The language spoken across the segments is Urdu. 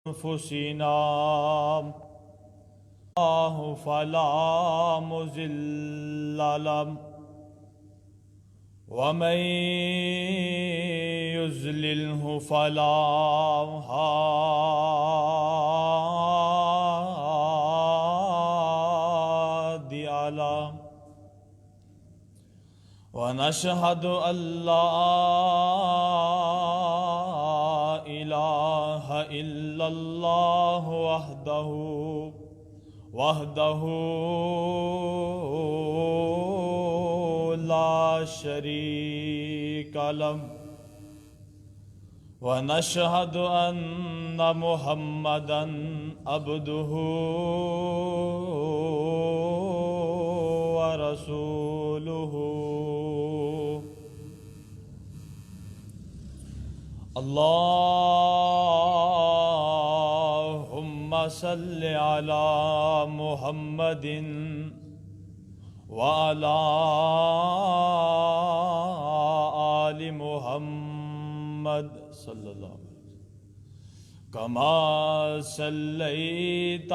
أنفسنا الله فلا مضل له ومن يضلله فلا هادي له ونشهد أن لا إله إلا الله وحده لا شريك له ونشهد أن محمدا عبده ورسوله اللهم صل على محمد وعلى آل محمد صلی اللہ علیہ وسلم كما صليت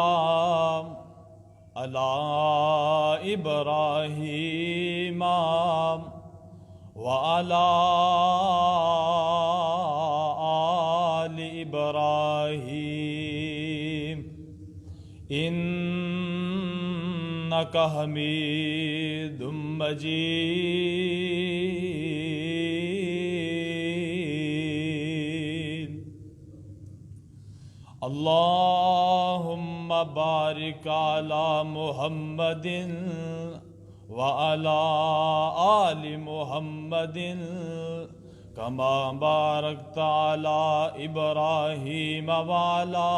على إبراهيم وعلى آل إبراهيم إنك حميد مجيد اللهم بارك على محمد وعلى آل محمد كما باركت على إبراهيم وعلى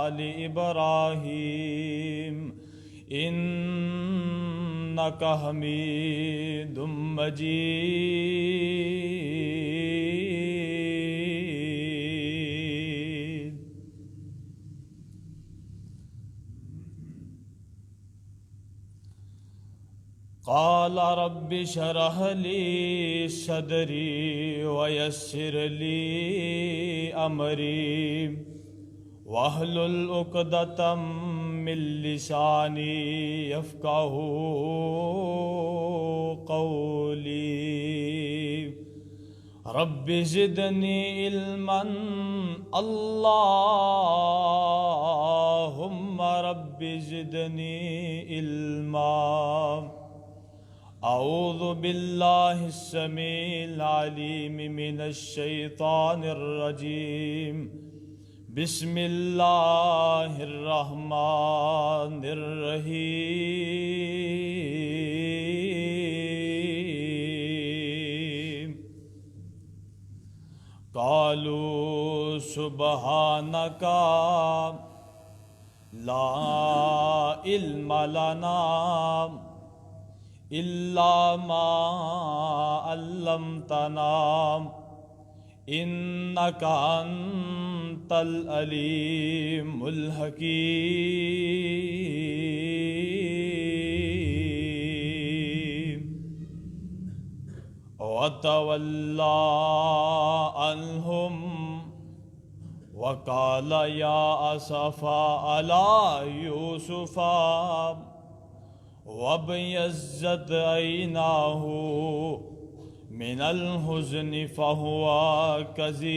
آل إبراهيم إنك حميد مجيد قال رب اشرح لي صدري ويسر لي أمري واحلل عقدة من لساني يفقهوا قولي رب زدني علما اللهم رب زدني علما أعوذ بالله السميع العليم من الشيطان الرجيم بسم الله الرحمن الرحيم قالوا سبحانك لا علم لنا إلا ما علمتنا إنك أنت العليم الحكيم وتولى عنهم وقال يا أسفا على يوسف وابيضت عيناه من الحزن فهو كظيم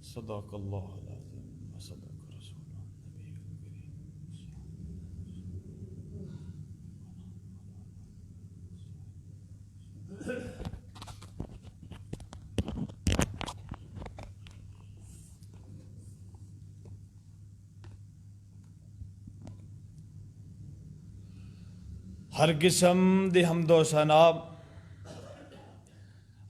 صدق الله العظيم وصدق رسوله النبي الكريم ہر قسم دی حمد و ثنا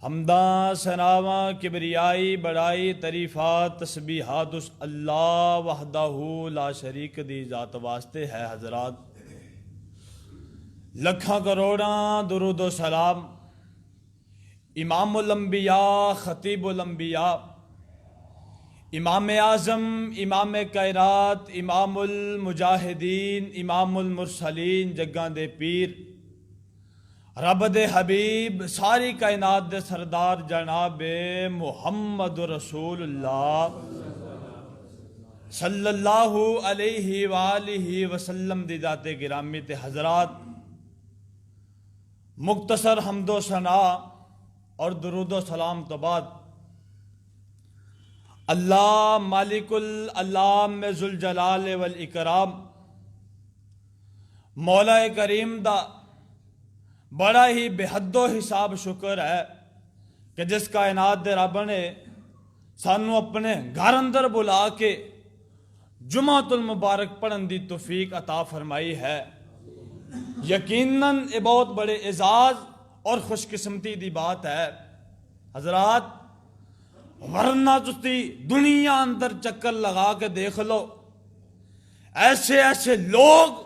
حمداں ثناواں کبریائی بڑائی تعریفات تسبیحات اس اللہ وحدہ لا شریک دی ذات واسطے ہے حضرات. لکھاں کروڑاں درود و سلام امام الانبیاء خطیب الانبیاء امام اعظم امام کائنات امام المجاہدین امام المرسلین جگاں دے پیر رب دے حبیب ساری کائنات دے سردار جناب محمد رسول اللہ صلی اللہ علیہ وآلہ وسلم دی ذات گرامی تے حضرات، مختصر حمد و ثنا اور درود و سلام تو بعد اللہ مالک العلام ذوالجلال والاکرام مولا کریم دا بڑا ہی بے حد و حساب شکر ہے کہ جس کائنات دے رب نے سانو اپنے گھر اندر بلا کے جمعۃ المبارک پڑھن دی توفیق عطا فرمائی ہے۔ یقیناً یہ بہت بڑے اعزاز اور خوش قسمتی دی بات ہے حضرات، ورنہ تسی دنیا اندر چکر لگا کے دیکھ لو، ایسے ایسے لوگ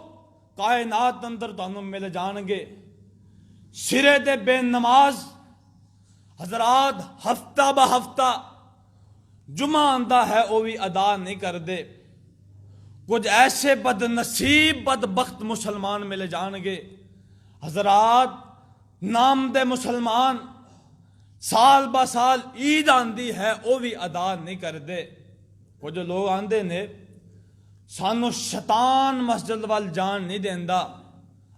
کائنات اندر تانوں مل جان گے سرے دے بے نماز حضرات، ہفتہ بہ ہفتہ جمعہ آندا ہے وہ بھی ادا نہیں کر دے۔ کچھ ایسے بد نصیب بدبخت مسلمان مل جان گے حضرات، نام دے مسلمان سال با سال عید آندی ہے وہ بھی ادا نہیں کر دے۔ کچھ لوگ آندے نے سانو شیطان مسجد وال جان نہیں دیندا۔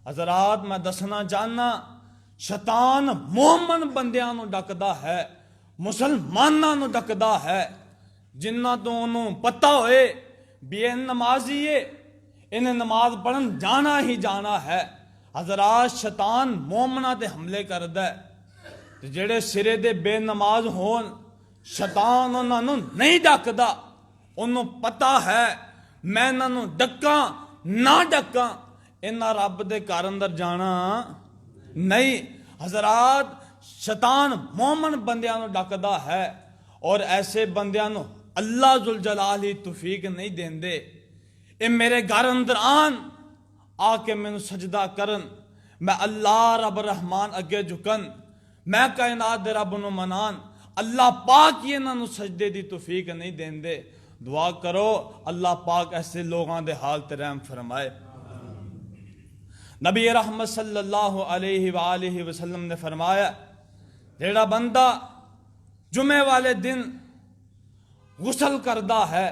حضرات میں دسنا چاہنا، شیطان مومن بندیاں نو ڈکدا ہے، مسلماناں نو ڈکدا ہے، جنہاں تو انہوں پتہ ہوئے بھی یہ نمازی ہے، انہیں نماز پڑھن جانا ہی جانا ہے۔ حضرات شیطان مومناں تے حملے کردا ہے، جڑے سرے دے بے نماز ہون شیطان انہاں نو نہیں ڈکدا، انہوں پتہ ہے میں انہاں نو ڈکاں نہ ڈکاں انہاں رب دے گھر اندر جانا نہیں۔ حضرات شیطان مومن بندیاں نو ڈکدا ہے، اور ایسے بندیاں نو اللہ ذوالجلال ہی توفیق نہیں دیندے۔ اے میرے گھر اندر آ کے مینوں سجدہ کرن، میں اللہ رب رحمان اگے جھکن، میں کائنات دے رب نو منان، اللہ پاک ہی انہاں نو سجدے دی توفیق نہیں دیندے۔ دعا کرو اللہ پاک ایسے لوگاں دے حال تے رحم فرمائے۔ نبی رحمت صلی اللہ علیہ وآلہ وسلم نے فرمایا، جیڑا بندہ جمعے والے دن غسل کردا ہے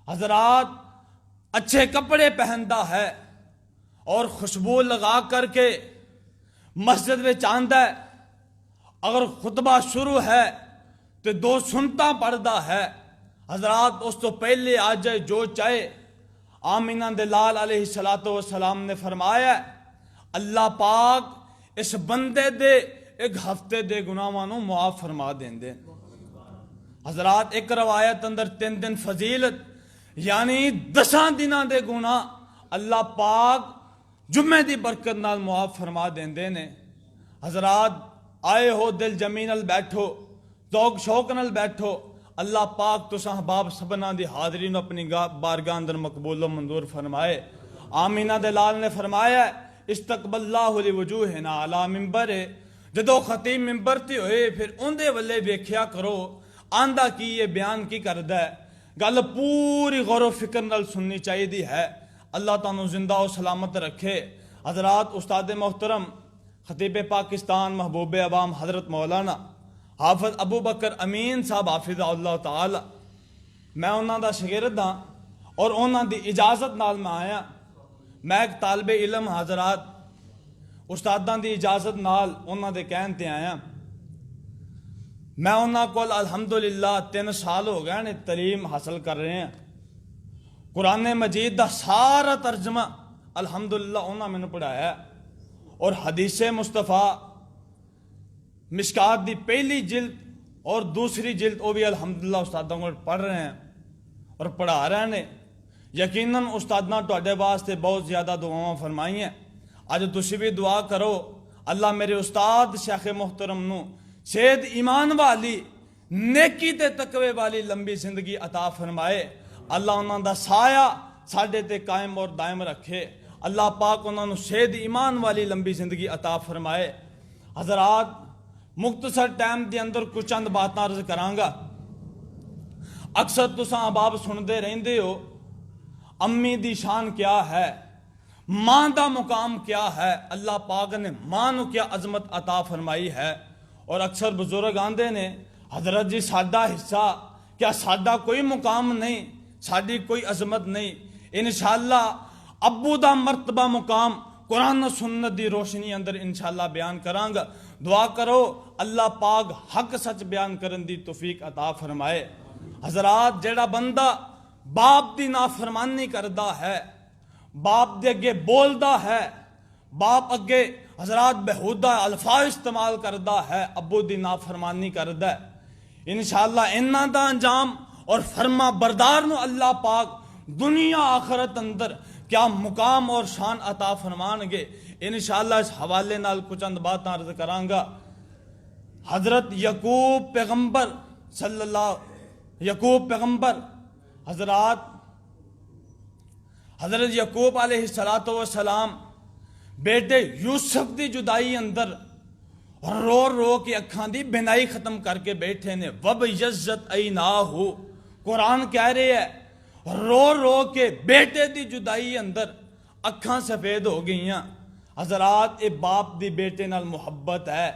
حضرات، اچھے کپڑے پہندا ہے اور خوشبو لگا کر کے مسجد میں آندا ہے، اگر خطبہ شروع ہے تو 2 سنتاں پڑھدا ہے حضرات، اس تو پہلے آ جائے جو چاہے۔ آمینہ دے لال علیہ السلام نے فرمایا، اللہ پاک اس بندے دے ایک ہفتے دے گناہاں نو معاف فرما دیندے۔ حضرات ایک روایت اندر 3 دن فضیلت، یعنی 10 دناں دے گناہ اللہ پاک جمعے دی برکت نال معاف فرما دیندے نے۔ حضرات آئے ہو دل جمی نال بیٹھو، ذوق شوق نال بیٹھو، اللہ پاک تساں احباب سبنا دی حاضری نو اپنی بارگاہ اندر مقبول و منظور فرمائے۔ آمینہ دے لال نے فرمایا، استقبل اللہ لوجوہنا علی منبر، جدو خطیب ممبر تے ہوئے پھر اندے ولے ویکھیا کرو آندہ کی یہ بیان کی کردہ ہے، گل پوری غور و فکر نال سننی چاہیے دی ہے۔ اللہ تعالیٰ زندہ و سلامت رکھے۔ حضرات استاد محترم خطیب پاکستان محبوب عوام حضرت مولانا حافظ ابو بکر امین صاحب حافظ اللہ تعالی، میں انہاں دا شاگرد ہاں اور انہاں دی اجازت نال میں آیا، میں ایک طالب علم حضرات، استاداں دی اجازت نال انہاں دے کہن تے آیا۔ میں انہاں کول الحمدللہ 3 سال ہو گئے نے تعلیم حاصل کر رہے ہیں۔ قرآن مجید دا سارا ترجمہ الحمدللہ انہاں میں نے پڑھایا، اور حدیث مصطفیٰ مشکات دی پہلی جلد اور دوسری جلد وہ بھی الحمدللہ استادوں کو پڑھ رہے ہیں اور پڑھا رہے ہیں۔ یقیناً استاداں تواڈے واسطے بہت زیادہ دعاواں فرمائی ہیں، اج تسی بھی دعا کرو اللہ میرے استاد شیخ محترم نو صحت ایمان والی نیکی تے تقوی والی لمبی زندگی عطا فرمائے۔ اللہ انہاں دا سایہ ساڈے تے قائم اور دائم رکھے۔ اللہ پاک انہاں نو صحت ایمان والی لمبی زندگی عطا فرمائے۔ حضرات مختصر ٹائم دے اندر کچھ چند باتاں عرض کرانگا۔ اکثر تساں احباب سندے رہندے ہو امی دی شان کیا ہے، ماں دا مقام کیا ہے، اللہ پاک نے ماں نو کیا عظمت عطا فرمائی ہے۔ اور اکثر بزرگ آندے نے حضرت جی ساڈا حصہ کیا ساڈا کوئی مقام نہیں، ساڈی کوئی عظمت نہیں۔ انشاءاللہ ابو دا مرتبہ مقام قرآن و سنت دی روشنی اندر انشاءاللہ بیان کرانگا۔ دعا کرو اللہ پاک حق سچ بیان کرن دی توفیق عطا فرمائے۔ حضرات جیڑا بندہ باپ دی نافرمانی کردا ہے، باپ دے اگے بولدا ہے، باپ اگے حضرات بہودہ الفاظ استعمال کردا ہے، ابو دی نافرمانی کردا ہے، انشاءاللہ انہاں دا انجام اور فرما بردار نو اللہ پاک دنیا آخرت اندر کیا مقام اور شان عطا فرمان گے۔ انشاءاللہ اس حوالے نال کچھ چند باتاں عرض کرانگا۔ حضرت یعقوب پیغمبر صلی اللہ یعقوب پیغمبر حضرت یعقوب علیہ السلام بیٹے یوسف دی جدائی اندر رو رو کے اکھاں دی بینائی ختم کر کے بیٹھے نے، وب یزت عیناہو، قرآن کہہ رہے ہے رو رو کے بیٹے دی جدائی اندر اکھاں سفید ہو گئیاں۔ حضرات اے باپ دی بیٹے نال محبت ہے،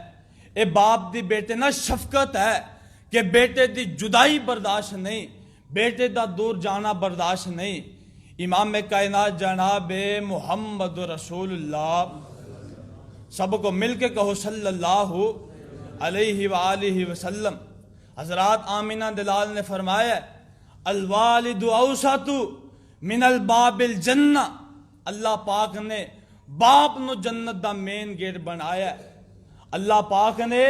اے باپ دی بیٹے نال شفقت ہے کہ بیٹے دی جدائی برداشت نہیں، بیٹے دا دور جانا برداشت نہیں۔ امام کائنات جناب محمد رسول اللہ، سب کو مل کے کہو صلی اللہ علیہ وآلہ وسلم۔ حضرات آمینہ دلال نے فرمایا الوالد اوسط من الباب الجنہ، اللہ پاک نے باپ نو جنت دا مین گیٹ بنایا ہے، اللہ پاک نے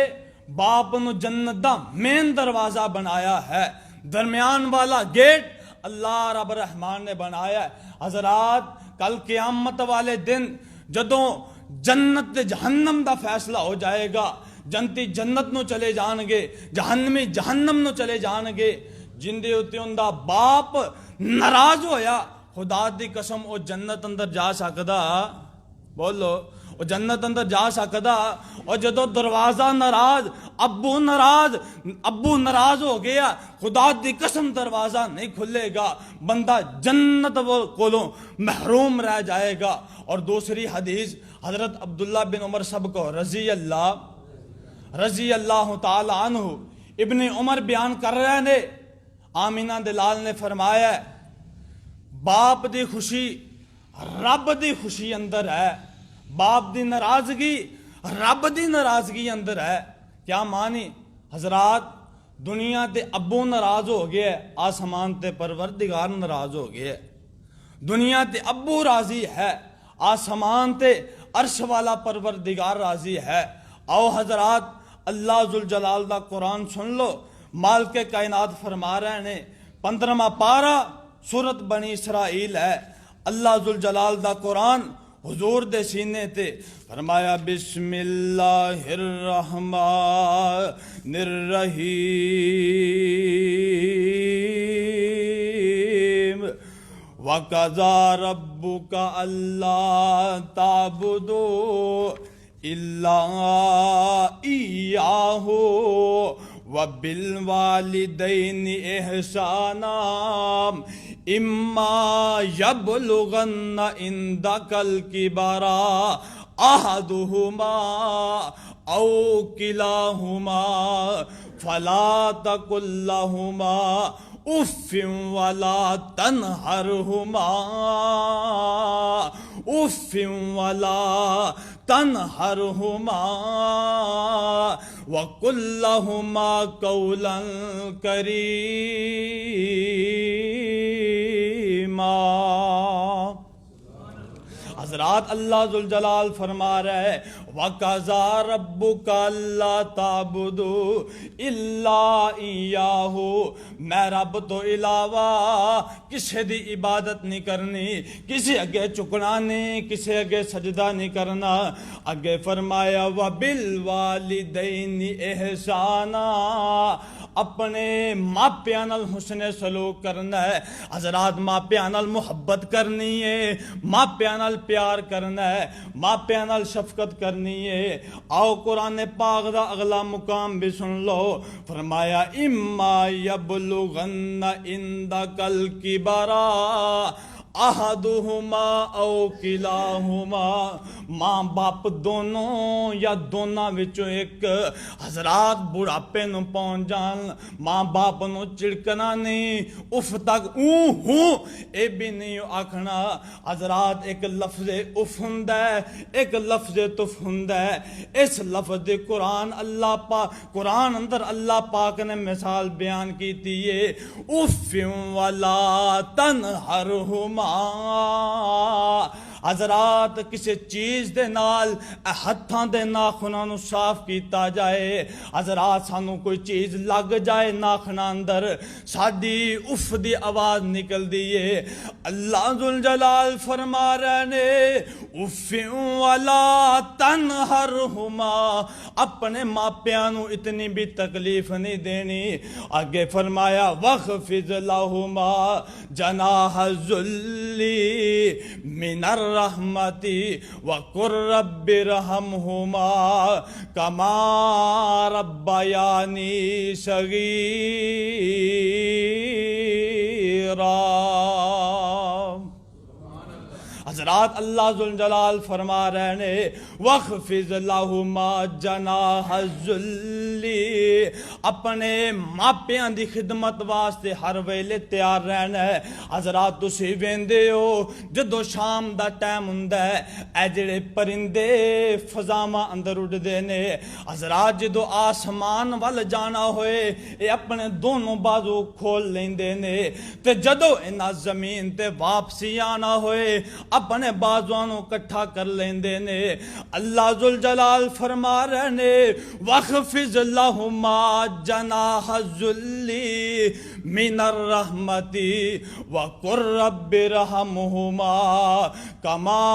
باپ نو جنت دا مین دروازہ بنایا ہے، درمیان والا گیٹ اللہ رب الرحمن نے بنایا ہے۔ حضرات کل قیامت والے دن جدوں جنت جہنم دا فیصلہ ہو جائے گا، جنتی جنت نو چلے جان گے، جہنمی جہنم نو چلے جان گے، جن دے اُتے اندہ باپ ناراض ہویا، خدا دی قسم او جنت اندر جا سکدا، بولو او جنت اندر جا سکدا۔ اور جدو دروازہ ناراض، ابو ناراض ہو گیا، خدا دی قسم دروازہ نہیں کھلے گا، بندہ جنت کولوں محروم رہ جائے گا۔ اور دوسری حدیث حضرت عبداللہ بن عمر سب کو رضی اللہ تعالی عنہ ابن عمر بیان کر رہے نے، آمینہ دلال نے فرمایا باپ دی خوشی رب دی خوشی اندر ہے، باپ دی ناراضگی رب دی ناراضگی اندر ہے۔ کیا معنی؟ حضرات دنیا تے ابو ناراض ہو گیا ہے، آسمان تے پروردگار ناراض ہو گیا ہے۔ دنیا تے ابو راضی ہے، آسمان تے عرش والا پروردگار راضی ہے۔ آؤ حضرات اللہ ذوالجلال دا قرآن سن لو، مالک کائنات فرما رہے ہیں، 15واں پارہ سورت بنی اسرائیل ہے، اللہ ذوالجلال دا قرآن حضور دے سینے تے فرمایا بسم اللہ الرحمن الرحیم وَقَضَىٰ رَبُّكَ أَلَّا تَعْبُدُوا إِلَّا إِيَّاهُ وَبِالْوَالِدَيْنِ إِحْسَانًا إِمَّا يَبْلُغَنَّ عِندَكَ الْكِبَرَ أَحَدُهُمَا أَوْ كِلَاهُمَا فَلَا تَقُل لَّهُمَا اف ولا تنہرہما وقل لہما قولا کریما۔ حضرات اللہ ذوالجلال فرما رہے ہیں وَقَضَىٰ رَبُّكَ أَلَّا تَعْبُدُوا إِلَّا إِيَّاهُ، میں رب تو علاوہ کسی دی عبادت نہیں کرنی، کسی اگے چکنا نہیں، کسی اگے سجدہ نہیں کرنا۔ اگے فرمایا وَبِالْوَالِدَيْنِ إِحْسَانًا، اپنے ماپیاں نال حسن سلوک کرنا ہے۔ حضرات ماپیاں نال محبت کرنی ہے، ماپیاں نال پیار کرنا ہے، ماپیاں نال شفقت کرنی ہے۔ آؤ قرآن پاک دا اگلا مقام بھی سن لو، فرمایا اما یبلغن عندک الکبر احدہما او کلاہما، ماں باپ دونوں یا دونوں وچوں ایک حضرات بڑھاپے نو پہنچ جان، ماں باپ نو چڑکنا نہیں، اف تک ہوں اے بھی نہیں آکھنا حضرات۔ ایک لفظ اف ہوندا ہے، ایک لفظ تف ہوندا ہے۔ اس لفظ دے قرآن اندر اللہ پاک نے مثال بیان کیتی ہے، اف ولا تنہرہما۔ حضرات کسی چیز دے نال ہتھاں دے ناخناں نو صاف کیتا جائے، حضرات سانو کوئی چیز لگ جائے ناخناں اندر، ساڈی اف دی آواز نکل دیئے۔ اللہ ذوالجلال فرما رہے نے اف ولا تنہرہما، اپنے ماپیاں نو اتنی بھی تکلیف نہیں دینی۔ آگے فرمایا وَخْفِضْ لَهُمَا جَنَاحَ الذُّلِّ مِنَ الرَّحْمَةِ وَقُلْ رَبِّ ارْحَمْهُمَا كَمَا رَبَّيَانِي صَغِيرًا۔ حضرات اللہ ذوالجلال فرما رہے نے وَخْفِضْ لَهُمَا جَنَاحَ الذُّلِّ، اپنے ماپیاں دی خدمت واسطے ہر ویلے تیار رہنا ہے۔ حضرات تسی ویندے ہو جدو شام دا ٹائم ہوندا ہے، اے جڑے پرندے فضاواں اندر اڑدے نے، حضرات جدو آسمان وال جانا ہوئے اے اپنے دونوں بازو کھول لیندے نے، تے جدو انہاں زمین تے واپسی آنا ہوئے اپنے بازوانوں کٹھا کر لیندے نے۔ اللہ ذوالجلال فرما رہے نے وَخْفِضْ لَهُمَا جَنَاحَ الذُّلِّ مِنَ الرَّحْمَةِ وَقُلْ رَبِّ ارْحَمْهُمَا كَمَا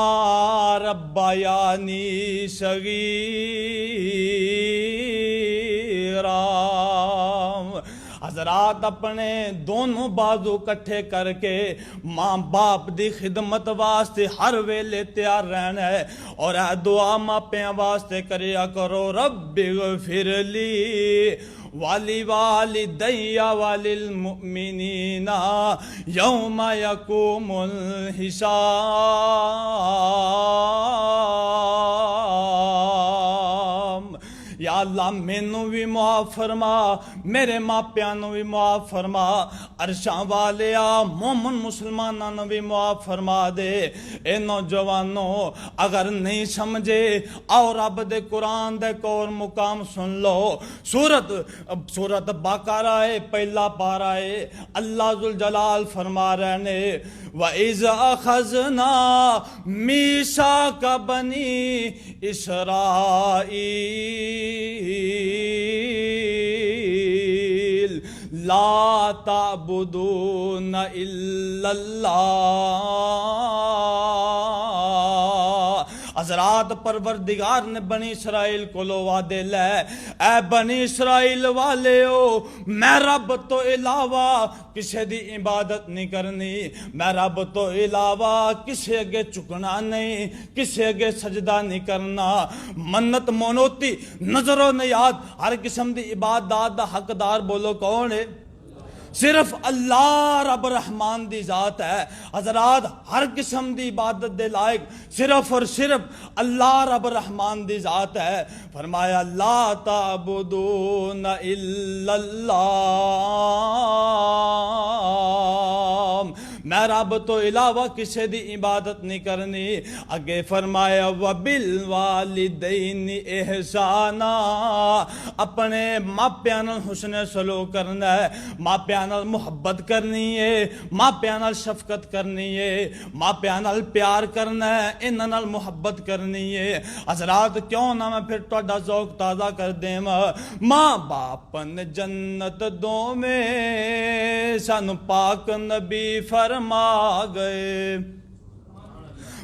رَبَّيَانِي صَغِيرًا۔ حضرات اپنے دونوں بازو کٹھے کر کے ماں باپ دی خدمت واسطے ہر ویلے تیار رہنا ہے، اور اے دعا ماپیاں واسطے کریا کرو رب اغفر لی والی والدی وللمؤمنین یوم یقوم الحساب۔ یا اللہ مینوں بھی معاف فرما، میرے ماپیاں نوں بھی معاف فرما، عرشاں والیا مومن مسلماناں نوں بھی معاف فرما دے۔ اے نوجوانوں اگر نہیں سمجھے آؤ رب دے قرآن دے کور مقام سن لو۔ سورت بقرہ پہلا پارہ ہے، اللہ ذوالجلال فرما رہے نے وَإِذْ أَخَذْنَا مِيثَاقَ بَنِي إِسْرَائِيلَ لَا تَعْبُدُونَ إِلَّا اللَّهَ۔ حضرات پروردگار نے بنی اسرائیل کو وعدے لے، اے بنی اسرائیل والے ہو میں رب تو علاوہ کسے دی عبادت نہیں کرنی، میں رب تو علاوہ کسے اگے چکنا نہیں، کسے اگے سجدہ نہیں کرنا۔ منت منوتی نظر و نیاد ہر قسم دی عبادات دا حقدار بولو کون ہے؟ صرف اللہ رب رحمان دی ذات ہے۔ حضرات ہر قسم دی عبادت دے لائق صرف اور صرف اللہ رب رحمان دی ذات ہے۔ فرمایا لا تعبدون الا اللہ، میں رب تو علاوہ کسی دی عبادت نہیں کرنی۔ اگے فرمایا وَبِالْوَالِدَيْنِ احسانا، اپنے ماپیاں نال حسن سلوک کرنا ہے، ماپیاں نال محبت کرنی ہے، ماپیاں نال شفقت کرنی ہے، ماپیاں نال پیار کرنا ہے، انہاں نال محبت کرنی ہے۔ حضرات کیوں نہ میں پھر تہاڈا ذوق تازہ کر دیں، ماں باپ نے جنت دو میں سن پاک نبی فرما گئے،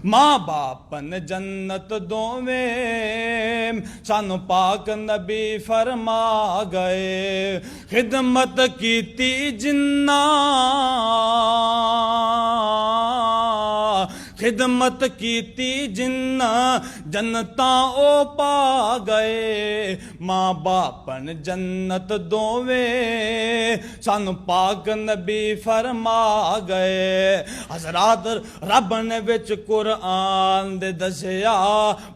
ماں باپ نے جنت دو میں سن پاک نبی فرما گئے، خدمت کیتی جنہ خدمت کیتی جنہ جنتاں او پا گئے ماں باپن جنت دوویں سانو پاک نبی فرما گئے حضرات رب نے وچ قرآن دے دسیا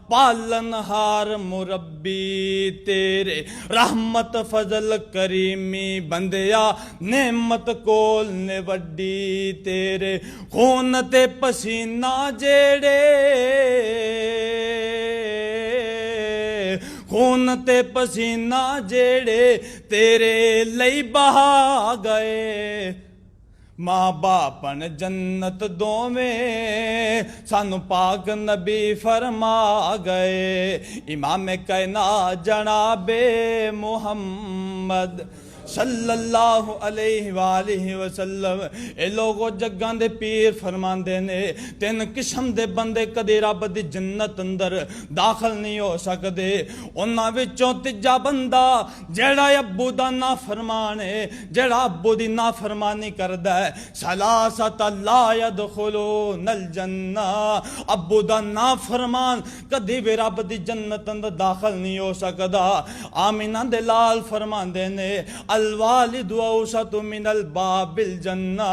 پالن ہار مربی تیرے رحمت فضل کریمی بندیا نعمت کول نے وڈی تیرے خون تے پسینہ جیڑے خون تے پسینہ جیڑے تیرے لئی بہا گئے ماں باپن جنت دوویں سانو پاک نبی فرما گئے امام کائنات جناب محمد صلی اللہ علیہ وآلہ وسلم اے لوگو جگاں دے پیر فرماندے نے تین قسم دے بندے کدی رب دی جنت اندر داخل نہیں ہو سکدے انہاں وچوں تیجا بندہ جیڑا ابو دا نافرمان ہے جیڑا ابو دی نافرمانی کردا ہے ثلاثۃ لا يدخلون الجنہ ابو دا نافرمان کدی بھی رب دی جنت اندر داخل نہیں ہو سکدا آمینہ دے لال فرماندے نے الوالد اوسط من الباب الجنہ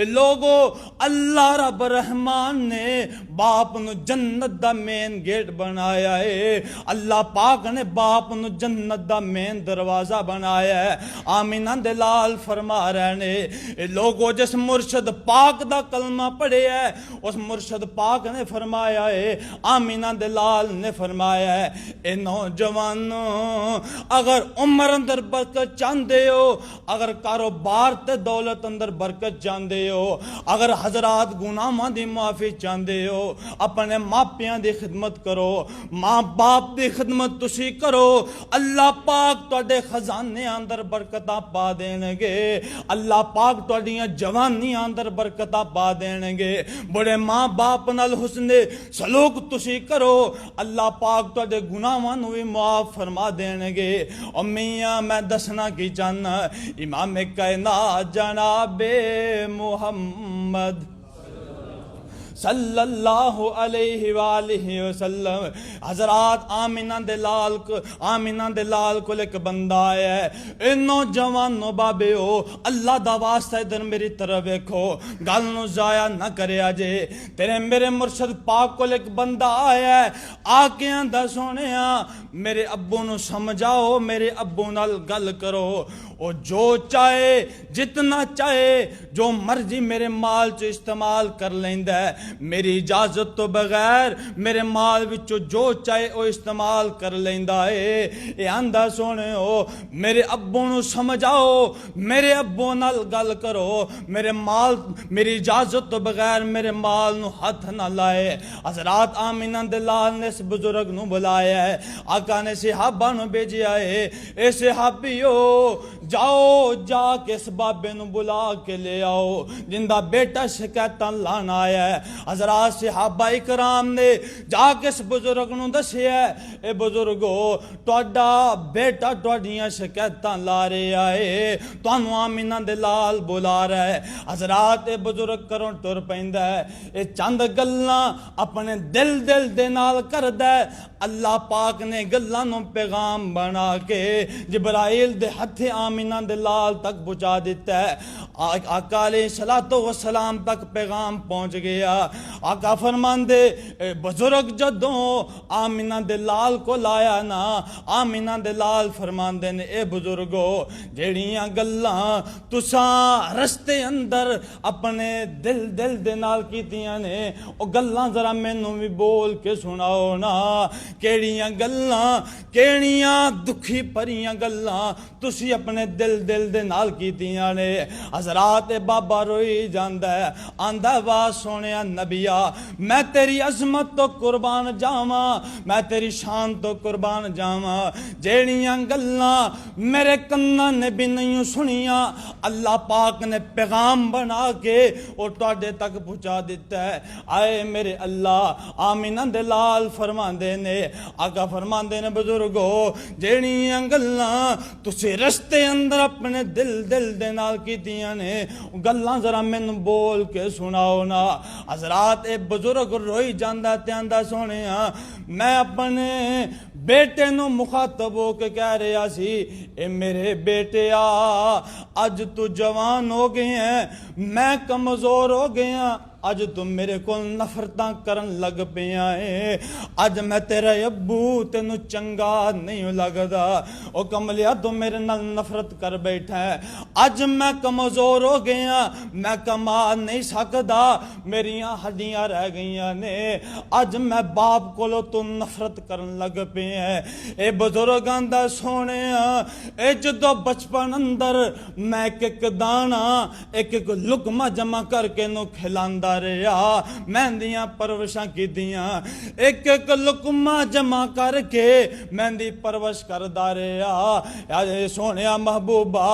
لوگو اللہ رب رحمان نے باپ نو جنت دا مین گیٹ بنایا ہے اللہ پاک نے باپ نو جنت دا مین دروازہ بنایا ہے آمینہ دلال فرما رہے نے لوگو جس مرشد پاک دا کلمہ پڑھے ہے اس مرشد پاک نے فرمایا ہے آمینہ دلال نے فرمایا ہے اے نوجوانوں اگر عمر اندر برکت چاندے ہو اگر کاروبار تے دولت اندر برکت چاندے ہو اگر حضرات گناہاں دی معافی چاندے ہو اپنے ماپیاں دی خدمت کرو ماں باپ دی خدمت تسی کرو اللہ پاک تواڈے خزانے اندر برکتاں پا دین گے اللہ پاک تواڈیاں جوانیاں اندر برکتاں پا دین گے بڑے ماں باپ نال حسن سلوک تسی کرو اللہ پاک تواڈے گناہاں نو وی معاف فرما دین گے او میاں میں دسنا کی چاہنا امام کائنات جناب محمد صلی اللہ علیہ وآلہ وسلم حضرات آمینہ دلال کو ایک بندہ آیا ہے اے نوجوانو بابے ہو اللہ دا واسطہ ادھر میری طرف دیکھو گل نو ضائع نہ کرے آجے تیرے میرے مرشد پاک کو ایک بندہ آیا ہے آکے آندہ سونیا میرے ابو نو سمجھاؤ میرے ابو نال گل کرو او جو چاہے جتنا چاہے جو مرضی میرے مال چ استعمال کر لیندہ ہے میری اجازت تو بغیر میرے مال وچو جو چاہے او استعمال کر لیندہ ہے اے آندہ سونے ہو میرے ابو نو سمجھاؤ میرے ابو نال گل کرو میرے مال میری اجازت تو بغیر میرے مال نو ہاتھ نہ لائے حضرات آمینہ دلال نے اس بزرگ نو بلایا ہے آقا نے صحابہ نو بھیجیا ہے اے صحابیو جاؤ جا کے اس بابے نو بلا کے لے آؤ جندہ بیٹا شکایتاں لانا آیا ہے حضرات صحابہ اکرام نے جا کے اس بزرگ نو دسے ہے اے بزرگو تواڈا بیٹا تواڈیاں شکایتاں لا رہے آئے تانوں آمینہ دلال بلا رہا ہے حضرات اے بزرگ کروں ٹر پیندا ہے اے چند گلاں اپنے دل دے نال کردا ہے اللہ پاک نے گلاں نو پیغام بنا کے جبرائیل دے ہتھ آمینہ دلال تک پہنچا دیتا ہے آقا علیہ السلام تک پیغام پہنچ گیا آقا فرمان دے بزرگ جدوں آمینہ دلال کو لایا نا آمینہ دلال فرمان دے نے اے بزرگو جیڑیاں گلاں تساں رستے اندر اپنے دل دے نال کیتیاں نے او گلاں ذرا مینوں بھی بول کے سناؤ نا کیڑیاں گلاں کیڑیاں دکھی پریاں گلاں تسی اپنے دل دے نال کیتیاں نے حضرات بابا روئی جاندا ہے آندا وا سونیا نبیا میں تیری عظمت تو قربان جاواں میں تیری شان تو قربان جاواں جیڑیاں گلاں میرے کناں نے بھی نہیں سنیاں اللہ پاک نے پیغام بنا کے اور تواڈے تک پہنچا دیتا ہے آئے میرے اللہ آمینہ دلال فرماندے نے آقا فرماندے نے بزرگو جیڑیاں گلاں تسی رستے اندر اپنے دل دے نال کیتیاں نے گلاں ذرا مینوں بول کے سناؤ نا۔ حضرات اے بزرگ روئی جاندا تے آندا سونیا میں اپنے بیٹے نو مخاطب ہو کے کہہ رہا سی اے میرے بیٹے اج تو جوان ہو گئے ہیں، میں کمزور ہو گیا، اج تم میرے کو نفرتاں کرن لگ پیا ہے، اج میں تیرا ابو تینو چنگا نہیں لگدا، او کملیا تو میرے نال نفرت کر بیٹھا ہے، اج میں کمزور ہو گیا، میں کما نہیں سکدا، میریاں ہڈیاں رہ گئیاں نے، اج میں باپ کولو تو نفرت کرن لگ پے ہے۔ اے بزرگاں دا سونے اے جدو بچپن اندر میں ایک دانا ایک لقمہ جمع کر کے نو کھلاندا رہا، مہندیاں پرورشاں کی دیاں، ایک لقمہ جمع کر کے مہندی پرورش کردا رہا، اج سونیا محبوبہ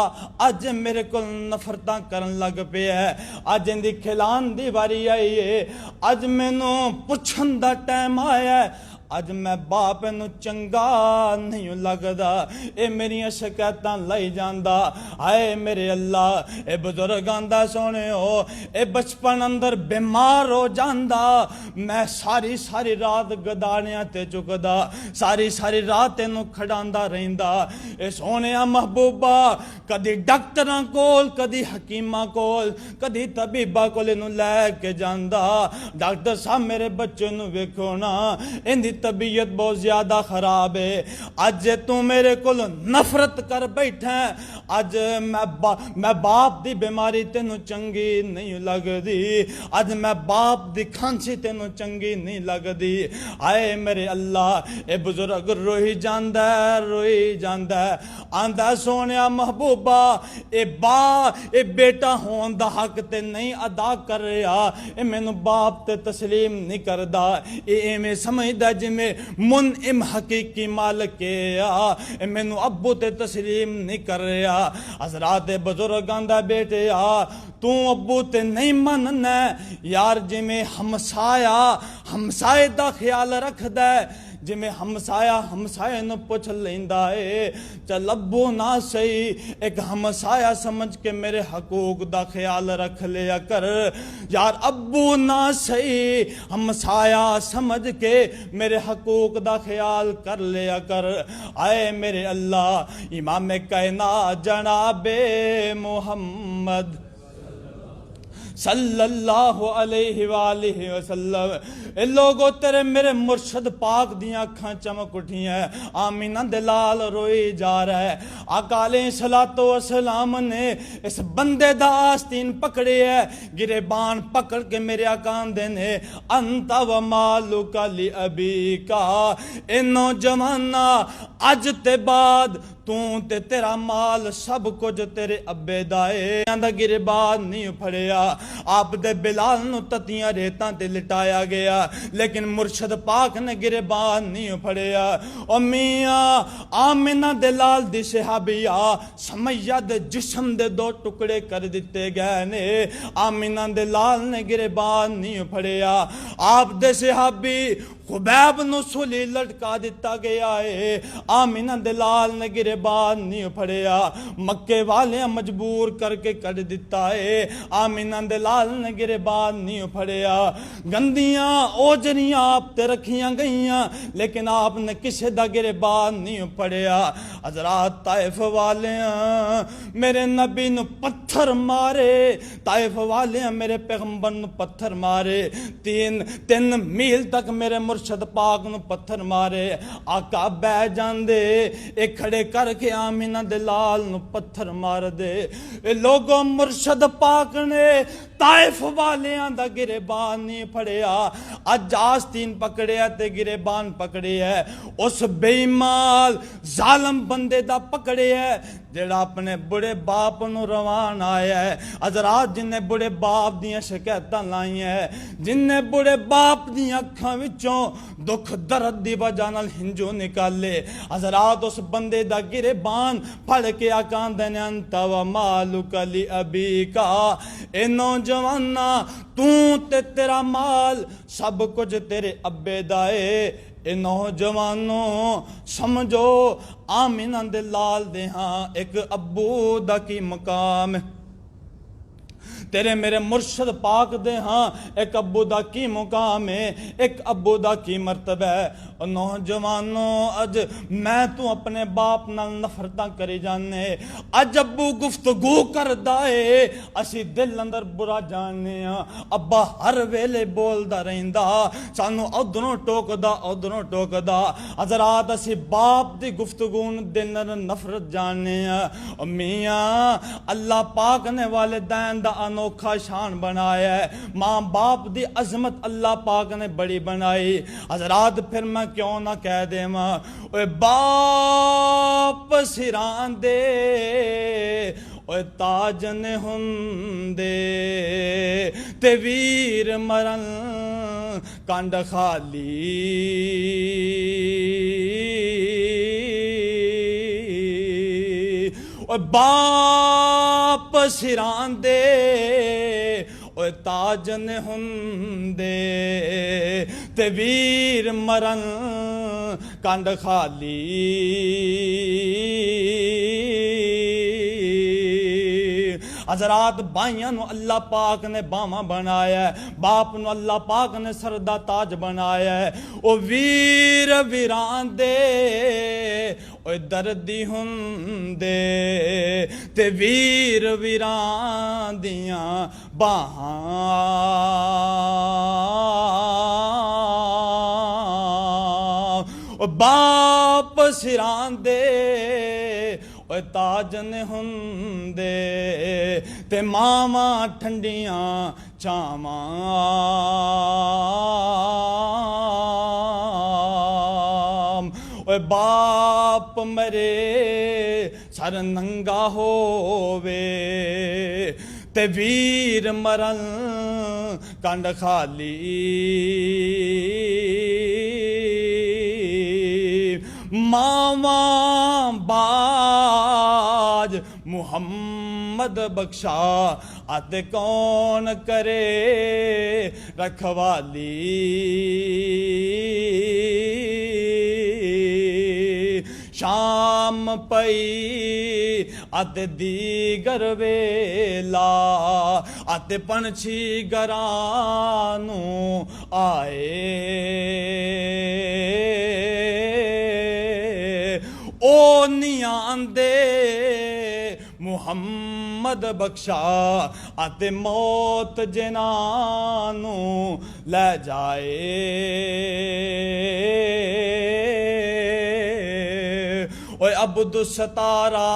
اج میرے کو نفرتاں کرن لگ پے ہے، اج اندی کھلان دی واری آئی ہے، اج مینوں پوچھن دا ٹائم آیا ہے، اج میں باپ نو چنگا نہیں لگدا، اے میریاں شکایتاں لائی جاندا، ہائے میرے اللہ اے بزرگاں دا سونے ہو، اے بچپن اندر بیمار ہو جاندا، میں ساری رات گدانیاں تے چکدا، ساری رات نو کھڑاندا رہندا، اے سونیا محبوبہ کدی ڈاکٹراں کول کدی حکیماں کول کدی طبیباں کول نو لے کے جاندا، ڈاکٹر صاحب میرے بچے نو ویکھو نا اندی طبیعت بہت زیادہ خراب ہے، اج تو میرے کو نفرت کر بیٹھا ہے، اج میں باپ دی بیماری تینوں چنگی نہیں لگدی، اج میں باپ دی کھانسی تینوں چنگی نہیں لگدی، آئے میرے اللہ اے بزرگ روئی جاندہ ہے، آندہ سونیا محبوبہ اے بیٹا ہون دا حق تے نہیں ادا کر رہا، اے مینوں باپ تے تسلیم نہیں کردا، اے میں سمجھدا جی میں منعم حقیقی مالک ہے، مینوں ابو تے تسلیم نہیں کر رہا، حضرات بزرگاں دا بیٹے تو ابو تے نہیں مننا یار، جی میں ہمسائے دا خیال رکھ دے، جی میں ہمسایہ نو پوچھ لیندا ہے، چل ابو نہ صحیح ایک ہمسایہ سمجھ کے میرے حقوق دا خیال رکھ لیا کر، یار ابو نہ صحیح ہمسایہ سمجھ کے میرے حقوق دا خیال کر لیا کر، آئے میرے اللہ امام کائنات جناب محمد صلی اللہ علیہ وآلہ وسلم، اے لوگو تیرے میرے مرشد پاک دیاں اکھاں چمک اٹھی ہیں، آمینہ دلال روئی جا رہا ہے، آقا علیہ السلام نے اس بندے دا آستین پکڑے ہے، گریبان پکڑ کے میرے آقان دینے انت و مالک لابیکا، اے نوجوانہ اج تے بعد تو تے تیرا مال سب کچھ تیرے ابے دائے، آندہ گریبان نہیں پھڑیا، آپ دے بلال نو تتیاں ریتاں تے لٹایا گیا، لیکن مرشد پاک نے گریبان نہیں پھڑیا، او میاں آمینہ دلال دی صحابیہ سمیہ دے جسم دے دو ٹکڑے کر دیتے گئے نے، آمینہ دلال نے گریبان نہیں پھڑیا، آپ دے صحابی خبیب نو سولی لٹکا دیتا گیا ہے، آمینہ دلال نے گریبان نہیں پھڑیا، مکے والے مجبور کر کے کٹ دیتا ہے، آمینہ دلال نے گریبان نہیں پھڑیا، گندیاں اوجریاں آپ تے رکھیاں گئیاں لیکن آپ نے کسے دا گریبان نہیں پھڑیا، حضرات طائف والے میرے نبی نو پتھر مارے، طائف والے میرے پیغمبر نو پتھر مارے، تین میل تک میرے مرشد پاک نو پتھر مارے، آقا بہ جاندے ایک کھڑے کر کے آمینہ دلال نو پتھر مار دے، اے لوگوں مرشد پاک نے طائف والیاں دا گریبان نہیں پھڑیا، اج آستین پکڑیا تے گریبان پکڑے ہے، اس بے ایمان ظالم بندے دا پکڑے ہے جڑا اپنے بڑے باپ نو روان آیا ہے، حضرات جن نے بڑے باپ دیاں شکایتاں لائی ہیں، جن نے بڑے باپ دیاں اکھاں وچوں دکھ درد دی وجہ نال ہنجو نکالے، حضرات اس بندے دا گریبان پھڑ کے آکان دینے انت و مالک لابیکا، اے نوجوانہ تو تے تیرا مال سب کچھ تیرے ابے دائے، اے نوجوانوں سمجھو آمینہ دلال دے ہاں ایک ابو دا کی مقام ہے، تیرے میرے مرشد پاک دے ہاں ایک ابو دا کی مقام ہے، ایک ابو دا کی مرتبہ ہے۔ اور نوجوانوں اج میں تو اپنے باپ نال نفرتاں کری جانے، اج ابو گفتگو کردا اے اسی دل اندر برا جاننے ہاں۔ ابا ہر ویلے بولدا رہندا، سانو ادھروں ٹوکدا ادھروں ٹوکدا۔ حضرات اسی باپ دی گفتگو دل اندر نفرت جاننے ہاں۔ میاں اللہ پاک نے والدین دا انوکھا شان بنایا ہے، ماں باپ دی عظمت اللہ پاک نے بڑی بنائی۔ حضرات پھر میں کیوں نہ کہہ دے ماں اوے باپ سراں دے اوے تاج نے ہوندے تے ویر مرن کنڈ خالی۔ اوے باپ سراں دے اوے تاج نے ہوندے تے ویر مرن کنڈ خالی۔ حضرات بھائیاں نو اللہ پاک نے باواں بنایا ہے، باپ نو اللہ پاک نے سردہ تاج بنایا ہے۔ او ویر ویران دے اوے دردی ہوندے تے ویر ویران دیاں باہاں۔ او باپ سران دے اوے تاج نے ہوندے تے ماواں ٹھنڈیاں چھاواں۔ اوے باپ مرے سر ننگا ہووے تے ویر مرن کنڈ خالی۔ ماواں باج محمد بخشا آتے کون کرے رکھوالی۔ شام پئی آتے دیگر ویلا آتے پنچھی گرانو آئے۔ او نیان دے محمد بخشا آتے موت جنانو لے جائے۔ اوے عبد ستارا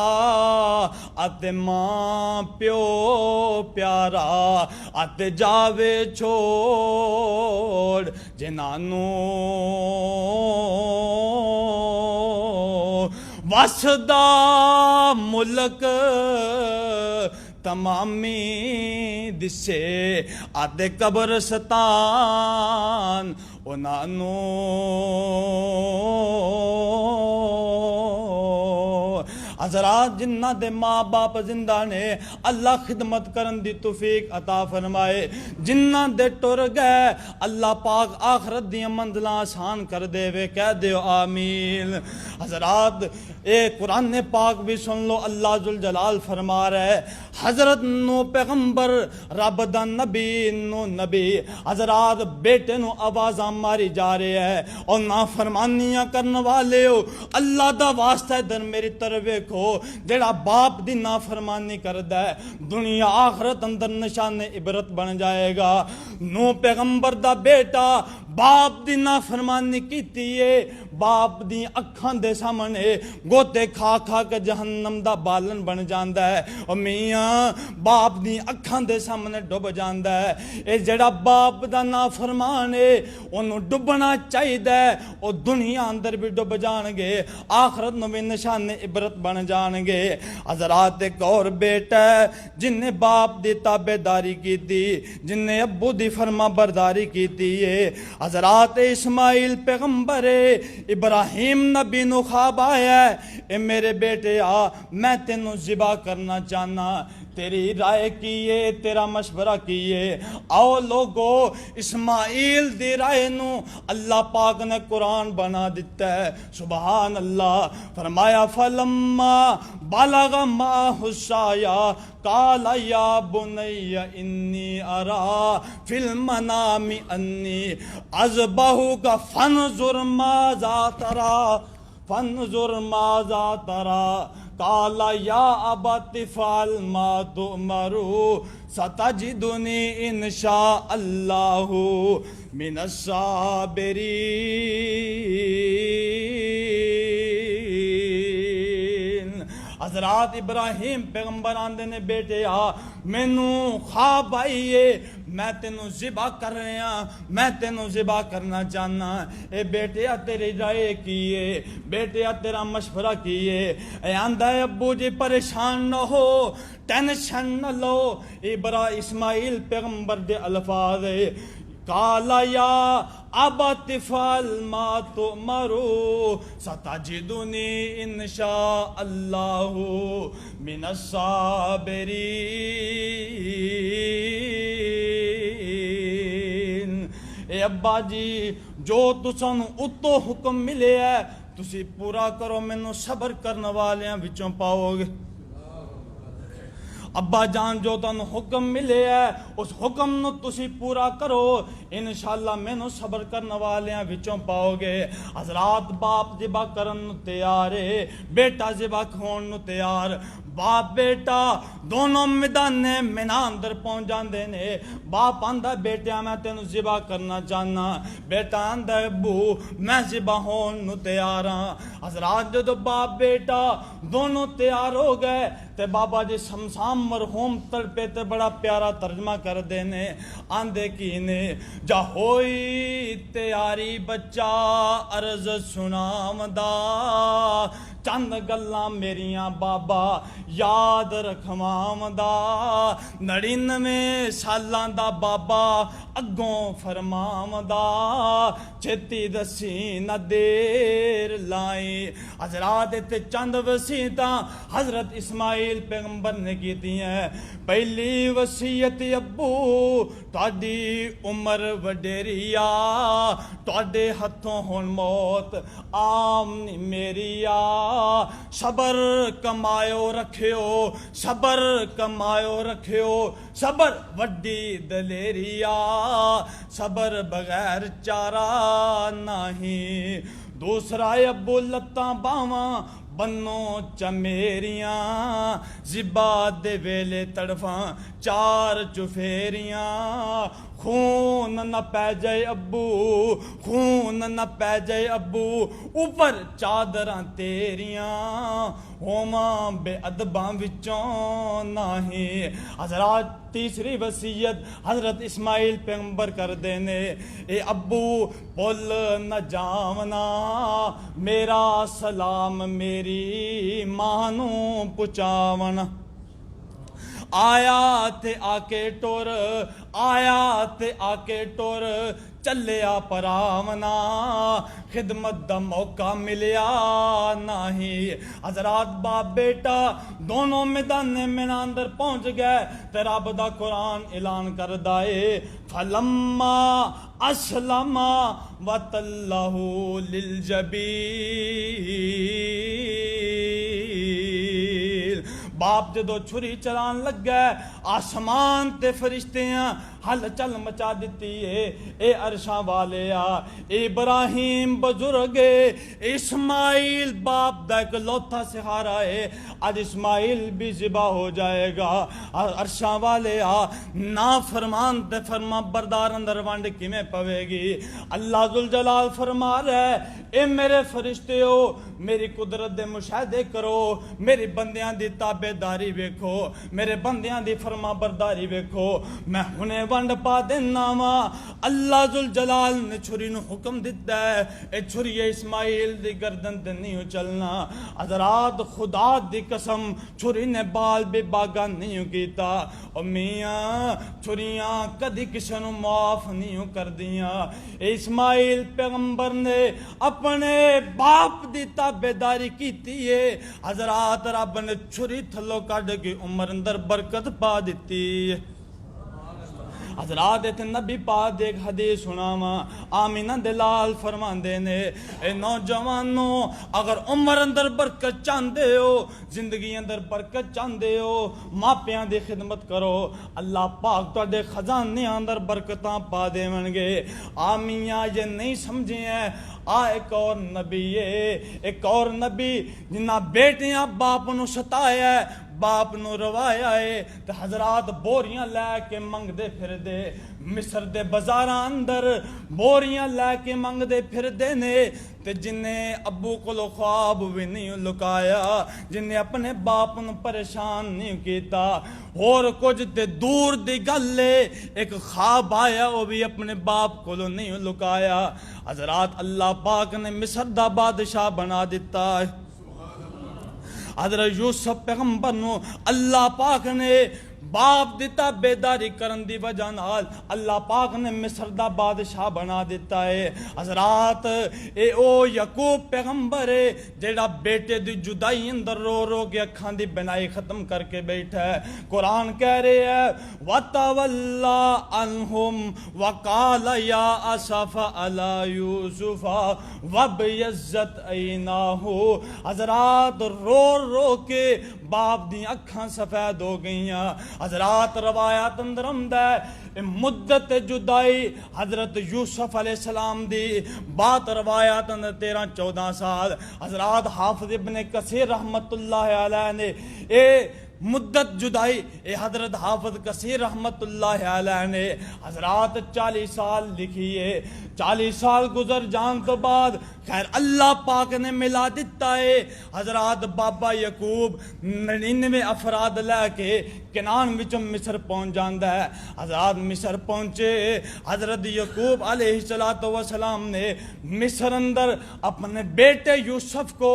آتے ماں پیو پیارا آتے جاوے چھوڑ جنانو۔ وسدا ملک تمامی دسے آدھے قبرستان انانو۔ حضرات جنہ دے ماں باپ زندہ نے اللہ خدمت کرن دی توفیق عطا فرمائے، جنہ دے ٹر گئے اللہ پاک آخرت دی منزلاں آسان کر دے وے، کہہ دیو آمین۔ حضرات اے قرآن پاک بھی سن لو، اللہ ذوالجلال فرما رہا ہے حضرت نو پیغمبر رب دا نبی نو نبی، حضرات بیٹے نو آوازاں ماری جا رہے ہیں اور نافرمانیاں کرنے والے ہو اللہ دا واسطہ در میری طرف ویکھو، جڑا باپ دی نافرمانی کردا ہے دنیا آخرت اندر نشان عبرت بن جائے گا۔ نو پیغمبر دا بیٹا باپ دی نافرمانی کیتی ہے، باپ دی اکھاں دے سامنے گوتے کھا کھا کے جہنم دا بالن بن جاندا ہے، اور میاں باپ دی اکھاں دے سامنے ڈوب جاندا ہے۔ اے جڑا باپ دا نافرمان ہے انہوں ڈبنا چاہیے، او دنیا اندر بھی ڈب جان گے، آخرت نو بھی نشان عبرت بن جان گے۔ حضرات ایک اور بیٹا ہے جن نے باپ دی تابع داری کی تھی، جن نے ابو دی فرما برداری کی تھی، حضرات اسماعیل پیغمبر ہے، ابراہیم نبی نو خواب آیا ہے، اے میرے بیٹے آ میں تینوں ذبح کرنا چاہنا، تیری رائے کیے تیرا مشورہ کیے آؤ لوگو اسماعیل دی رائے نو اللہ پاک نے قرآن بنا دیتا ہے سبحان اللہ فرمایا فلما بلغ معه السعي قال يا بني إني أرى في المنام أني أذبحك فانظر ماذا ترى قال يا أبت افعل ما تؤمر ستجدني إن شاء الله من الصابرين حضرات ابراہیم پیغمبر آندے نے بیٹے مینوں خواب آئیے میں تینوں ذبح کر رہے ہیں میں تینوں ذبح کرنا چاہنا اے بیٹے تیری رائے کیے بیٹے تیرا مشورہ کیے اے آندہ ہے ابو جی پریشان نہ ہو ٹینشن نہ لو اسماعیل پیغمبر دے الفاظ قال یا ابت افعل ما تؤمر ستجدنی ان شاء اللہ من الصابرین اے ابا جی جو تساں اتو حکم ملے ہے تسی پورا کرو مینوں صبر کرنے والیاں وچوں پاؤ گے ابا جان جو تانوں حکم ملے ہے اس حکم نو تسی پورا کرو انشاءاللہ مینوں صبر کرنے والیاں وچوں پاؤ گے حضرات باپ ذبح کرن نو تیار ہے بیٹا ذبح کھون نو تیار باپ بیٹا دونوں میدان مینا اندر پہنچ جاندے نے باپ آندا بیٹا میں تینوں ذبح کرنا چاہنا بیٹا آندا ابو میں ذبح ہون نو تیار ہاں حضرات جدو باپ بیٹا دونوں تیار ہو گئے تے بابا جی شمشام مرحوم تڑپے تے بڑا پیارا ترجمہ کر دینے آندے کی نے جا ہوئی تیاری بچہ عرض سنام دا چند گلاں میریاں بابا یاد رکھوام دا 99 سالاں دا بابا اگوں فرمام دا چھتی دسی نہ دیر لائیں حضرات تے چند وصیتاں حضرت اسماعیل پیغمبر نے کیتی ہیں پہلی وصیت ابو تہاڈی عمر وڈیری تہاڈے ہتھوں ہن موت عام نہیں میری صبر کمایو رکھیو صبر کمایو رکھیو صبر وڈی دلیری صبر بغیر چارہ نہیں دوسرا ابو لتاں باواں بنو چمیریاں ذبح دے ویلے تڑفاں چار چفیریاں خون نہ پہ جائے ابو خون نہ پہ جائے ابو اوپر چادراں تیریاں ہوماں بے ادباں وچوں نہیں حضرات تیسری وصیت حضرت اسماعیل پیغمبر کر دینے اے ابو پل نہ جامنا میرا سلام میری مانوں پچاونا آیا تے آکے ٹور آیا تے آکے ٹور چلیا پراونا خدمت دا موقع ملیا نہیں حضرات باپ بیٹا دونوں میدان مینا اندر پہنچ گئے تے رب دا قرآن اعلان کر دائے فلما اسلم وتلہ للجبین باپ جدو چھری چلان لگ گئے آسمان تے فرشتیاں ہل چل مچا دیتی ہے اے عرشاں والے ابراہیم بزرگ اسماعیل باپ دا ایک لوتھا سہارا ہے آج اسماعیل بھی ذبح ہو جائے گا عرشاں والے نا فرمان تے فرما بردار اندر ونڈ کی میں پوے گی اللہ ذوالجلال فرما رہے اے میرے فرشتے ہو میری قدرت دے مشاہدے کرو میری بندیاں دی تابع داری ویکھو میرے بندیاں دی فرما برداری ویکھو میں ہنے ونڈ پا دینا وا اللہ ذوالجلال نے چھری نو حکم دیتا ہے اے چھری اسماعیل دی گردن تے نہیں چلنا حضرات خدا دی قسم چھری نے بال بے باگا نہیں کیتا او میاں چھریاں کدی کسے نو معاف نہیں کر دیاں اسماعیل پیغمبر نے اپنے باپ دی تابعداری کیتی ہے حضرات رب نے چھری تھلو کڈ کے عمر اندر برکت پا دیتی ہے حضرات اتنے نبی پاک دیکھ حدیث سناوا آمینہ دلال فرماندے نے اے نوجوانوں اگر عمر اندر برکت چاہندے ہو زندگی اندر برکت چاہندے ہو ماپیاں دی خدمت کرو اللہ پاک تواڈے خزانے اندر برکتاں پا دیونگے آمیاں یہ نہیں سمجھے ہیں ایک اور نبی ہے ایک اور نبی جنہ بیٹیاں باپ نو ستایا ہے باپ نو روایا ہے تے حضرات بوریاں لے کے منگ دے پھر دے مصر دے بازاراں اندر بوریاں لے کے منگ دے پھر دے نے تے جنہیں ابو کو خواب بھی نہیں لکایا جنہیں اپنے باپ نو پریشان نہیں کیتا اور کچھ تے دور دی گلے ایک خواب آیا وہ بھی اپنے باپ کو نہیں لکایا حضرات اللہ پاک نے مصر دا بادشاہ بنا دیتا ہے حضرت یوسف پیغمبر نو اللہ پاک نے باپ دیتا بیداری کرن دی وجہ نال اللہ پاک نے مصر دا بادشاہ بنا دیتا ہے حضرات اے او یعقوب پیغمبر ہے جیڑا بیٹے دی جدائی اندر رو رو کے اکھاں دی بنائی ختم کر کے بیٹھا ہے قرآن کہہ رہے ہے وَتَوَلَّا عَنْهُمْ وَقَالَ يَا أَسَفَ عَلَى يُوسُفَ وَابْيَضَّتْ عَيْنَاهُ حضرات رو رو کے باپ دی اکھاں سفید ہو گئیاں حضرات روایات اندر ہے مدت جدائی حضرت یوسف علیہ السلام دی بات روایات اندر 13-14 سال حضرات حافظ ابن کثیر رحمت اللہ علیہ نے اے مدت جدائی اے حضرت حافظ کثیر رحمت اللہ علیہ نے حضرات 40 سال لکھی ہے 40 سال گزر جان تو بعد خیر اللہ پاک نے ملا دیتا ہے حضرات بابا یعقوب 99 افراد لے کے کنان وچوں مصر پہنچ جاندا ہے حضرات مصر پہنچے حضرت یعقوب علیہ السلام نے مصر اندر اپنے بیٹے یوسف کو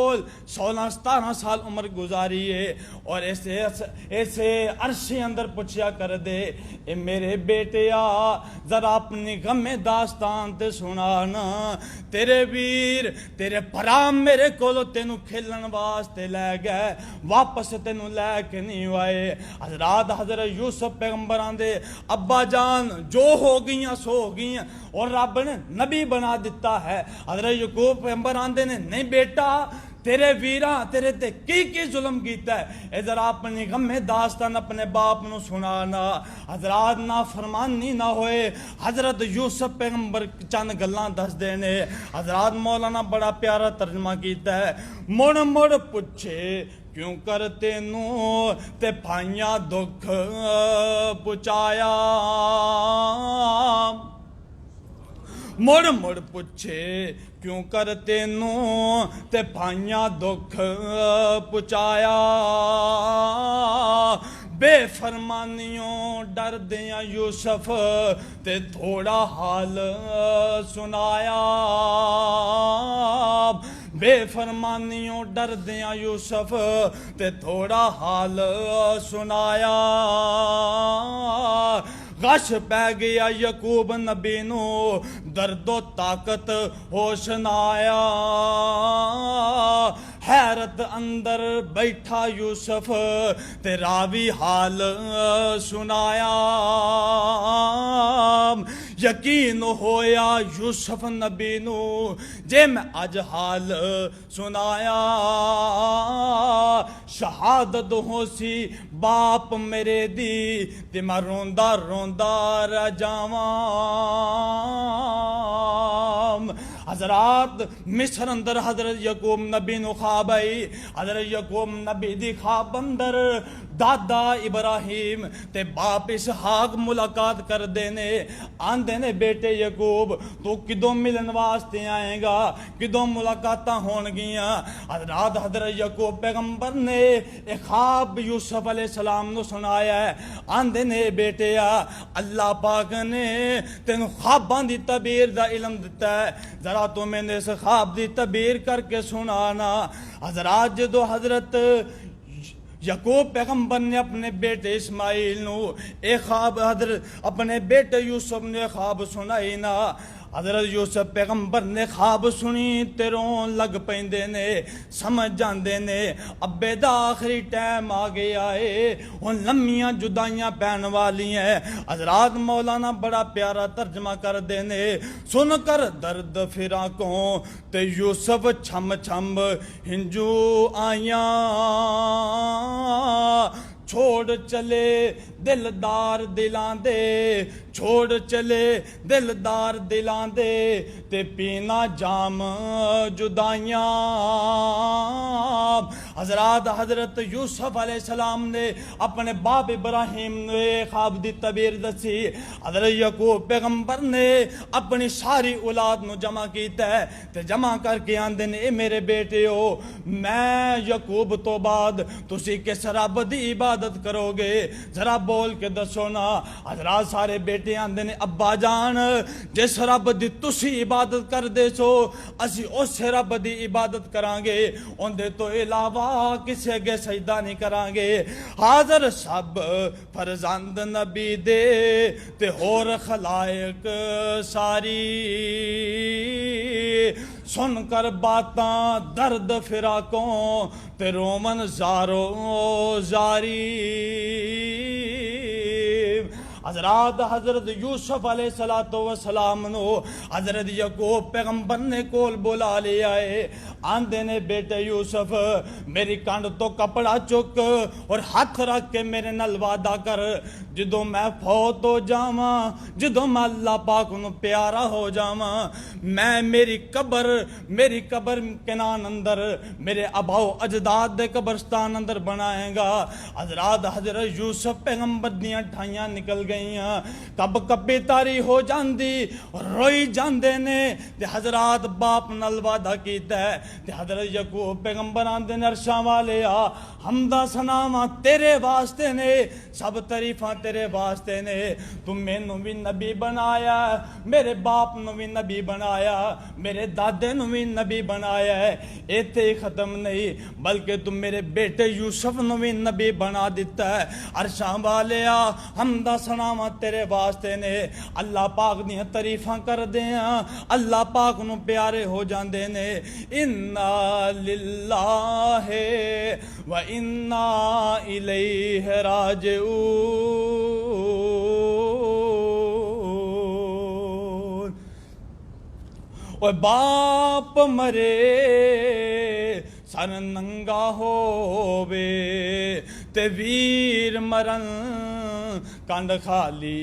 16-17 سال عمر گزاری ہے اور ایسے عرشے اندر پوچھیا کر دے اے میرے بیٹے ذرا اپنی غم داستان تے سنانا تیرے ویر تیرے پرام میرے کولو تینو کھیلن واسطے لے گئے واپس تینو لے کے نہیں آئے حضرات حضرت یوسف پیغمبران دے ابا جان جو ہو گئیاں سو ہو گئیاں اور رب نے نبی بنا دیتا ہے حضرت یعقوب پیغمبران دے نے نہیں بیٹا تیرے ویراں تیرے تے کی ظلم کیتا ہے اے ذرا اپنی غم داستان اپنے باپ نو سنانا حضرات نا فرمانی نہ ہوئے حضرت یوسف پیغمبر چند گلاں دس دینے حضرات مولانا بڑا پیارا ترجمہ کیتا ہے مڑ مڑ پوچھے کیوں کر تینوں تے بھائیاں دکھ پچایا مڑ مڑ پوچھے کیوں کر تینوں تے بھائیاں دکھ پچایا بے فرمانیوں ڈر دیاں یوسف تے تھوڑا حال سنایا بے فرمانیوں ڈر دیاں یوسف تے تھوڑا حال سنایا غش پہ گیا یعقوب نبی نو درد و طاقت ہوش نہ آیا حیرت اندر بیٹھا یوسف تے راوی حال سنایا یقین ہویا یوسف نبی نو جے میں اج حال سنایا شہادت ہو سی باپ میرے دی تے میں روندا روندا رہ جاواں حضرات مصر اندر حضرت یعقوب نبی نو خواب آئی. حضرت یعقوب نبی دی خواب اندر دادا ابراہیم تے باپ اسحاق ملاقات کر دینے. آندے نے بیٹے یعقوب تو کدوں ملن واسطے آئے گا, کدوں ملاقاتاں ہون گیاں. حضرت یعقوب پیغمبر نے ایک خواب یوسف علیہ السلام نو سنایا ہے. آندے نے بیٹے اللہ پاک نے تینوں خواباں دی تعبیر دا علم دیتا ہے, ذرا تو میں نے اس خواب دی تعبیر کر کے سنانا. حضرات جدو حضرت یعقوب پیغمبر نے اپنے بیٹے اسماعیل نو ایک خواب, حضرت اپنے بیٹے یوسف نے خواب سنائی نا, حضرت یوسف پیغمبر نے خواب سنی تے رون لگ پیندے نے, سمجھ جاندے نے ابے دا آخری ٹائم آ گیا ہے, ان لمیاں جدائیاں پین والی ہیں. حضرات مولانا بڑا پیارا ترجمہ کر دینے, سن کر درد فراقوں تے یوسف چھم چھم ہنجو آیاں, چھوڑ چلے دلدار دلان دے, چھوڑ چلے دلدار دلان دے, تے پینا جام جدائیاں. حضرات حضرت یوسف علیہ السلام نے اپنے باپ ابراہیم نے خواب دی تعبیر دسی. حضرت یعقوب پیغمبر نے اپنی ساری اولاد نو جمع کیتا ہے تے جمع کر کے آندے نے, اے میرے بیٹے ہو, میں یعقوب تو بعد تسی کس رب دی عبادت کرو گے, ذرا بول کے دسو نا. حضرات سارے بیٹے آندے نے ابا جان جس رب دی تسی عبادت کر دے سو اسی اس رب دی عبادت کران گے, اندے تو علاوہ کسی اگے سجدہ نہیں کران گے. حاضر سب فرزند نبی دے تے ہور خلائق ساری, سن کر باتاں درد فراقوں تے رومن زارو زاری. حضرات حضرت یوسف علیہ السلام نو حضرت یعقوب پیغمبر نے کول بولا لیا ہے. آندے نے بیٹے یوسف میری کانڈ تو کپڑا چک اور ہاتھ رکھ کے میرے نال وعدہ کر, جدو میں فوت ہو جاواں, جدو میں اللہ پاک نو پیارا ہو جاواں, میں میری قبر کنان اندر میرے اباؤ اجداد دے قبرستان اندر بنائے گا. حضرات حضرت یوسف پیغمبر دیاں ٹھائیاں نکل گئیاں, کب کبھی تاری ہو جاندی روئی جاندے نے. تے حضرات باپ نال وعدہ کیتا ہے تے حضرت یعقوب پیغمبر آندے نے عرشاں والے حمدہ ثناواں تیرے واسطے نے, سب تعریفاں تیرے واسطے نے. تم مینوں بھی نبی بنایا, میرے باپ نو بھی نبی بنایا, میرے دادے نو بھی نبی بنایا ہے. ایتھے ہی ختم نہیں بلکہ تم میرے بیٹے یوسف نو بھی نبی بنا دیتا ہے. عرشاں والے حمدہ ثناواں تیرے واسطے نے. اللہ پاک دیاں تعریفاں کر دیاں, اللہ پاک نو پیارے ہو جاندے نے. انا للہ و انا الیہ راجعون. او باپ مرے سر ننگا ہووے تے ویر مرن کنڈ خالی.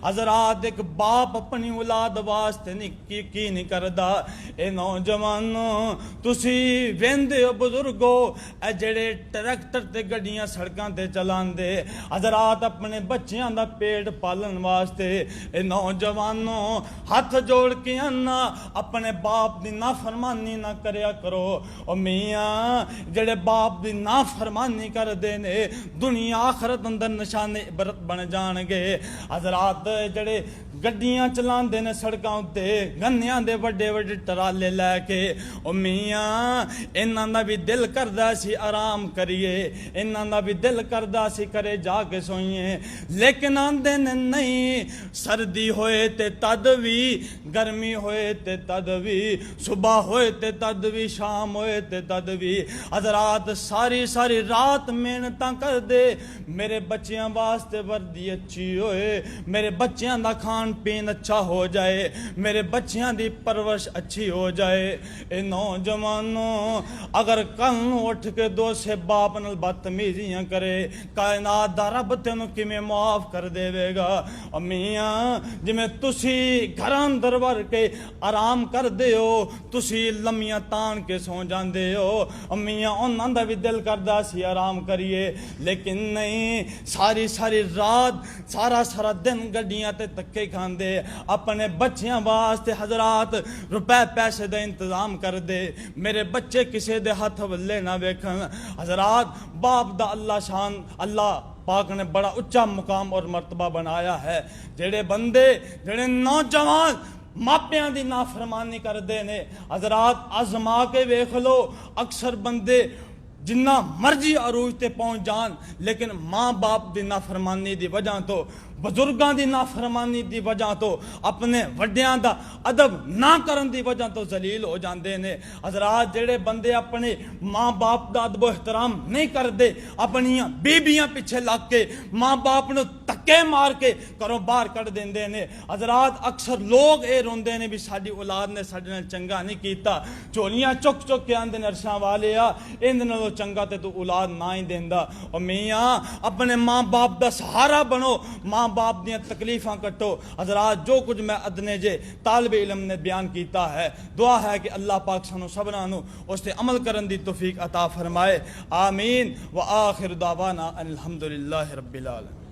حضرات ایک باپ اپنی اولاد واسطے کی نہیں کردا. اے نوجوانوں تسی ویندے ہو بزرگو اے جڑے ٹریکٹر تے گڈیاں سڑکاں تے چلاندے, حضرات اپنے بچیاں دا پیٹ پالن واسطے. اے نوجوانوں ہاتھ جوڑ کے آنا اپنے باپ دی نافرمانی نہ کریا کرو. او میاں جڑے باپ دی نافرمانی کر دے نے دنیا آخرت اندر نشان عبرت بن جان گے. حضرات جڑے گڈیاں چلان دے نے سڑکاں تے گنیاں دے وڈے وڈے ٹرالے لے کے, او میاں انہاں دا بھی دل کردا سی آرام کریے, انہاں دا بھی دل کردا سی کرے جا کے سوئیے, لیکن آندے نے نہیں, سردی ہوئے تے تد وی, گرمی ہوئے تے تد وی, صبح ہوئے تے تد وی, شام ہوئے تے تد وی. حضرات ساری ساری رات محنتاں کر دے میرے بچیاں واسطے وردی اچھی ہوئے, میرے بچیاں دا کھان پین اچھا ہو جائے، میرے بچیاں دی پرورش اچھی ہو جائے۔ اے نوجوانوں اگر کل نوں اٹھ کے دو سے باپ نال بدتمیزیاں کرے، کائنات دا رب تینوں کیویں معاف کر دے گا۔ امیاں جویں تسی گھر اندر ور کے آرام کر دے ہو، تسی لمیاں تان کے سو جاندے ہو، امیاں انہاں دا بھی دل کردا سی آرام کریے، لیکن نہیں، ساری ساری رات سارا دن گڈیاں تے تکے کھاندے، اپنے بچیاں واسطے حضرات روپے پیسے دا انتظام کر دے، میرے بچے کسے دے ہاتھ ولے نہ ویکھن۔ حضرات باپ دا اللہ پاک نے بڑا اچا مقام اور مرتبہ بنایا ہے۔ جڑے بندے جڑے نوجوان ماپیاں دی نافرمانی کردے نے، حضرات آزما کے ویکھ لو، اکثر بندے جنہ مرضی عروج تے پہنچ جان، لیکن ماں باپ دی نافرمانی دی وجہ تو، بزرگاں دی نافرمانی دی وجہ تو، اپنے وڈیاں دا ادب نہ کرن دی وجہ تو ذلیل ہو جاندے نے۔ حضرات جڑے بندے اپنے ماں باپ دا ادب و احترام نہیں کردے، اپنیاں بیبیاں پیچھے لگ کے ماں باپ نو تکے مار کے گھروں باہر کر دیندے نے، حضرات اکثر لوگ اے روندے نے بھی ساڈی اولاد نے ساڈے نال چنگا نہیں کیتا، چولیاں چک چک کے آندے نے عرشاں والے آ ایندے نالوں چنگا تے تو اولاد نہ ہی دیندا۔ او میاں اپنے ماں باپ دا سہارا بنو، ماں باپ دیاں تکلیفاں کٹو۔ حضرات جو کچھ میں ادنے جے طالب علم نے بیان کیتا ہے، دعا ہے کہ اللہ پاک سانو سبھاں نو اس تے عمل کرن دی توفیق عطا فرمائے، آمین۔ وآخر دعوانا الحمدللہ رب العالمین۔